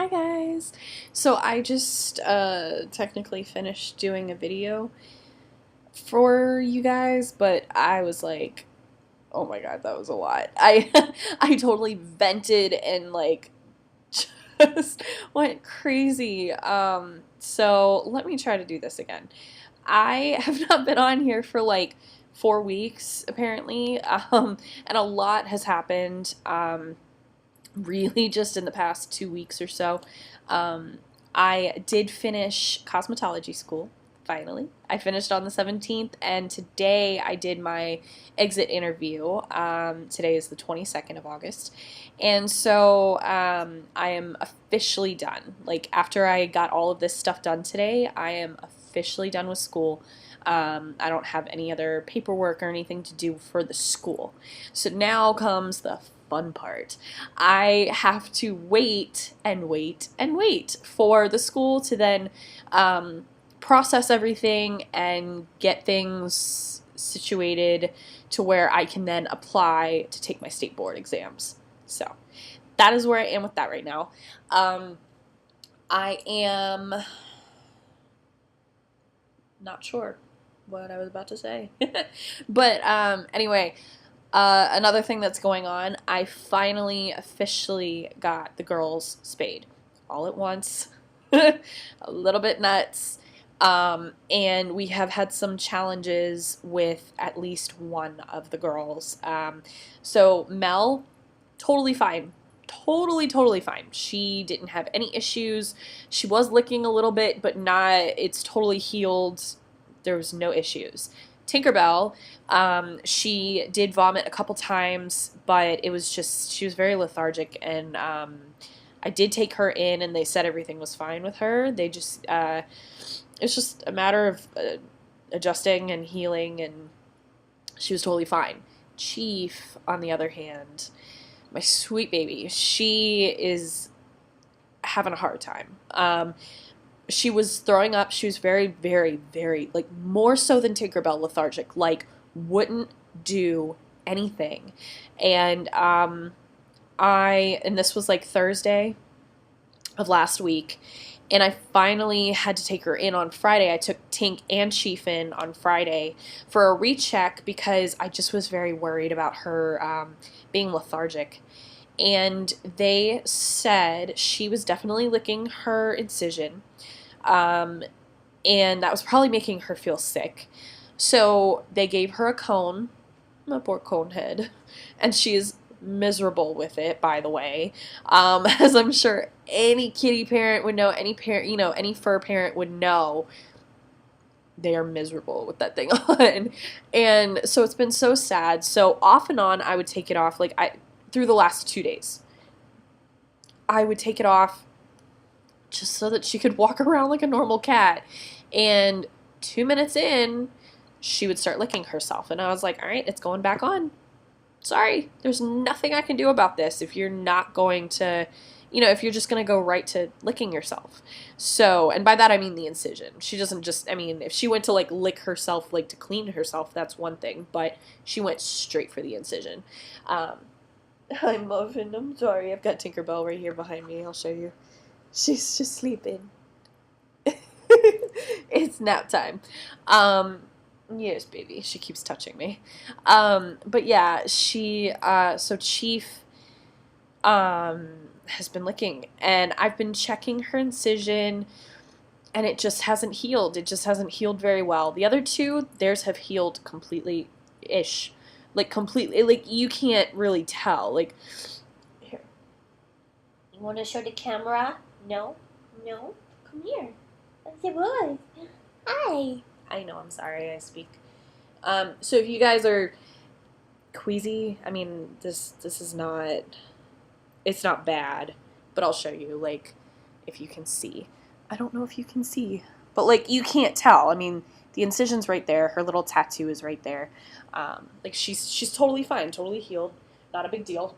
Hi guys. So I just technically finished doing a video for you guys, but I was like, oh my god, that was a lot. I I totally vented and like just went crazy. So let me try to do this again. I have not been on here for like 4 weeks apparently. And a lot has happened. Really just in the past 2 weeks or so. Um, I did finish cosmetology school, finally. I finished on the 17th, and today I did my exit interview. Today is the 22nd of August. And so I am officially done. Like, after I got all of this stuff done today, I am officially done with school. I don't have any other paperwork or anything to do for the school. So now comes the fun part. I have to wait and wait and wait for the school to then process everything and get things situated to where I can then apply to take my state board exams. So that is where I am with that right now. I am not sure what I was about to say. But anyway, another thing that's going on, I finally officially got the girls spayed all at once. A little bit nuts. And we have had some challenges with at least one of the girls. So Mel, totally fine. Totally fine. She didn't have any issues. She was licking a little bit, but not, it's totally healed. There was no issues. Tinkerbell, she did vomit a couple times, but it was just, she was very lethargic, and I did take her in, and they said everything was fine with her. They just, it's just a matter of adjusting and healing, and she was totally fine. Chief, on the other hand, my sweet baby, she is having a hard time. She was throwing up. She was very, like, more so than Tinkerbell, lethargic. Like, wouldn't do anything. And and this was like Thursday of last week, and I finally had to take her in on Friday. I took Tink and Chief in on Friday for a recheck because I just was very worried about her being lethargic. And they said she was definitely licking her incision. And that was probably making her feel sick. So they gave her a cone, a poor cone head, and she is miserable with it, by the way. As I'm sure any kitty parent would know, any parent, any fur parent would know, they are miserable with that thing on. And so it's been so sad. So off and on, I would take it off, like, through the last 2 days. I would take it off just so that she could walk around like a normal cat. And 2 minutes in, she would start licking herself. And I was like, all right, it's going back on. Sorry, there's nothing I can do about this if you're not going to, if you're just going to go right to licking yourself. So, and by that I mean the incision. She doesn't just, if she went to like lick herself, like to clean herself, that's one thing. But she went straight for the incision. I'm Muffin, I'm sorry. I've got Tinkerbell right here behind me. I'll show you. She's just sleeping. It's nap time. Yes, baby. She keeps touching me. But yeah, so Chief, has been licking, and I've been checking her incision, and it just hasn't healed. It just hasn't healed very well. The other two, theirs have healed completely-ish. Like, completely, like, you can't really tell. Like, here. You want to show the camera? No? No? Come here. That's your boy. Hi. I know, I'm sorry, I speak. So if you guys are queasy, this is not, it's not bad, but I'll show you, like, if you can see. I don't know if you can see, but, like, you can't tell. The incision's right there. Her little tattoo is right there. Like, she's totally fine, totally healed. Not a big deal.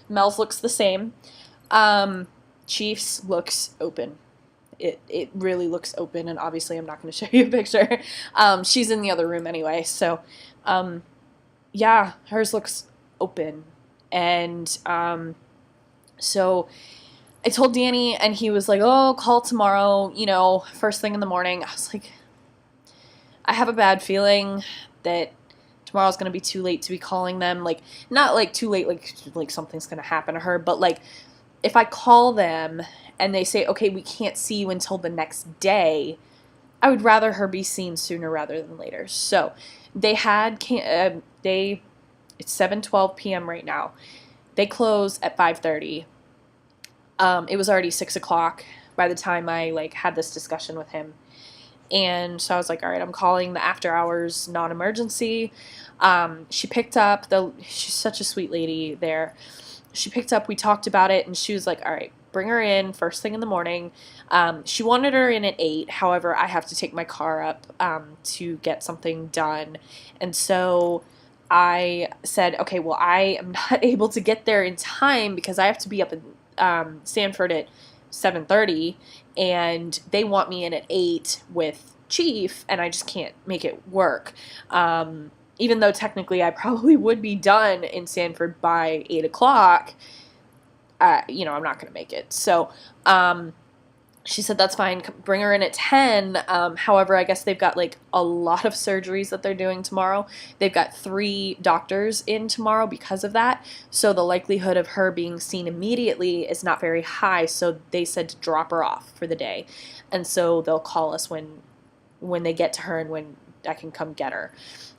Mel's looks the same. Chief's looks open. It really looks open, and obviously I'm not going to show you a picture. She's in the other room anyway, so, yeah, hers looks open. And, so I told Danny, and he was like, oh, call tomorrow, you know, first thing in the morning. I was like, I have a bad feeling that tomorrow's going to be too late to be calling them. Like, not like too late, like something's going to happen to her, but like, if I call them and they say, okay, we can't see you until the next day, I would rather her be seen sooner rather than later. So they had, it's 7:12 p.m. right now. They close at 5:30. It was already 6 o'clock by the time I like had this discussion with him. And so I was like, all right, I'm calling the after hours non-emergency. She picked up, she's such a sweet lady there. She picked up, we talked about it, and she was like, all right, bring her in first thing in the morning. She wanted her in at 8. However, I have to take my car up to get something done. And so I said, okay, well, I am not able to get there in time because I have to be up in Sanford at 7:30, and they want me in at 8 with Chief, and I just can't make it work. Even though technically I probably would be done in Sanford by 8 o'clock, you know, I'm not going to make it. So she said, that's fine, bring her in at 10. However, I guess they've got like a lot of surgeries that they're doing tomorrow. They've got 3 doctors in tomorrow because of that. So the likelihood of her being seen immediately is not very high. So they said to drop her off for the day. And so they'll call us when they get to her and when I can come get her.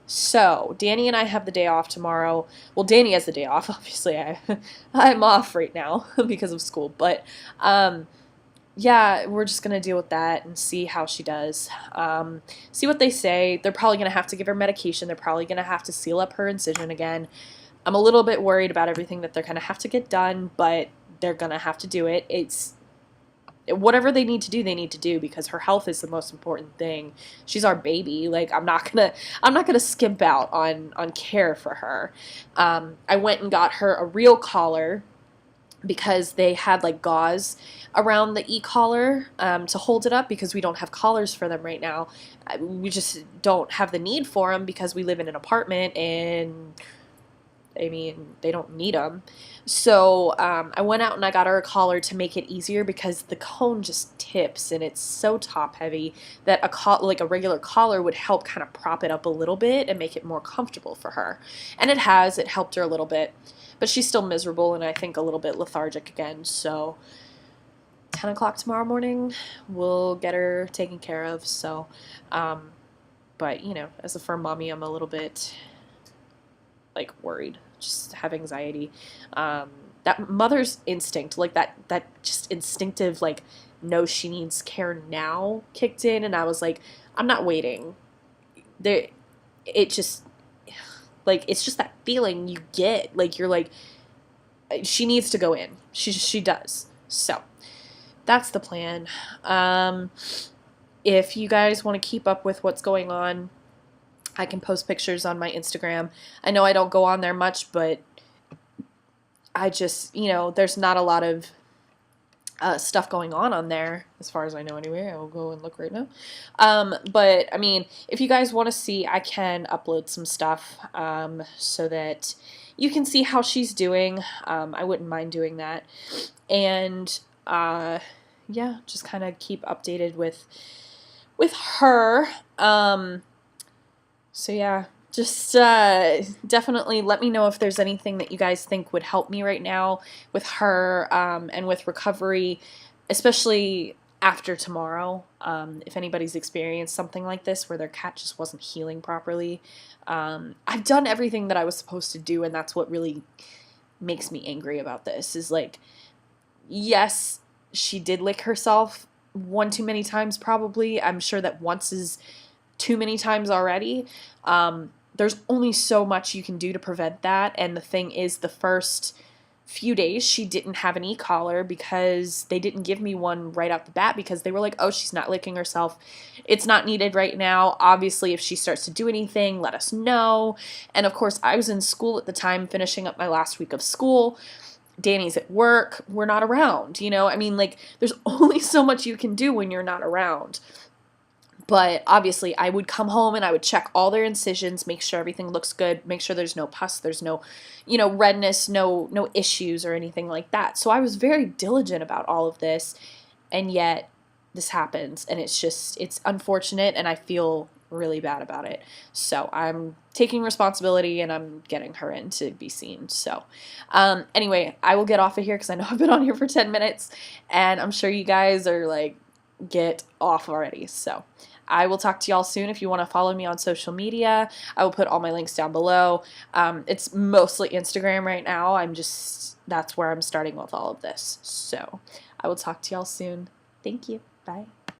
So Danny and I have the day off tomorrow. Well, Danny has the day off. Obviously, I'm off right now because of school. But yeah, we're just going to deal with that and see how she does. See what they say. They're probably going to have to give her medication. They're probably going to have to seal up her incision again. I'm a little bit worried about everything that they're going to have to get done, but they're going to have to do it. It's whatever they need to do, they need to do, because her health is the most important thing. She's our baby. Like, I'm not gonna skimp out on care for her. I went and got her a real collar because they had like gauze around the e-collar to hold it up, because we don't have collars for them right now. We just don't have the need for them because we live in an apartment, and I mean, they don't need them. So I went out and I got her a collar to make it easier, because the cone just tips and it's so top heavy that like a regular collar would help kind of prop it up a little bit and make it more comfortable for her. And it helped her a little bit, but she's still miserable and I think a little bit lethargic again. So 10 o'clock tomorrow morning, we'll get her taken care of. So, but you know, as a firm mommy, I'm a little bit like worried, just have anxiety. That mother's instinct, like that just instinctive, like, no, she needs care now kicked in, and I was like, I'm not waiting. There, it just, like, it's just that feeling you get, like, you're like, she needs to go in. She does. So that's the plan. If you guys want to keep up with what's going on, I can post pictures on my Instagram. I know I don't go on there much, but I just, you know, there's not a lot of stuff going on there, as far as I know anyway. I will go and look right now. But, I mean, if you guys want to see, I can upload some stuff so that you can see how she's doing. I wouldn't mind doing that. And, yeah, just kind of keep updated with her. So yeah, just definitely let me know if there's anything that you guys think would help me right now with her and with recovery, especially after tomorrow. If anybody's experienced something like this where their cat just wasn't healing properly. I've done everything that I was supposed to do, and that's what really makes me angry about this, is like, yes, she did lick herself one too many times probably. I'm sure that once is too many times already. There's only so much you can do to prevent that. And the thing is, the first few days she didn't have an e-collar because they didn't give me one right out the bat, because they were like, oh, she's not licking herself. It's not needed right now. Obviously, if she starts to do anything, let us know. And of course, I was in school at the time, finishing up my last week of school. Danny's at work. We're not around, you know? I mean, like, there's only so much you can do when you're not around. But obviously, I would come home and I would check all their incisions, make sure everything looks good, make sure there's no pus, there's no, redness, no issues or anything like that. So I was very diligent about all of this, and yet this happens, and it's unfortunate, and I feel really bad about it. So I'm taking responsibility, and I'm getting her in to be seen. So anyway, I will get off of here because I know I've been on here for 10 minutes, and I'm sure you guys are like, get off already. So I will talk to y'all soon. If you want to follow me on social media, I will put all my links down below. It's mostly Instagram right now. That's where I'm starting with all of this. So I will talk to y'all soon. Thank you. Bye.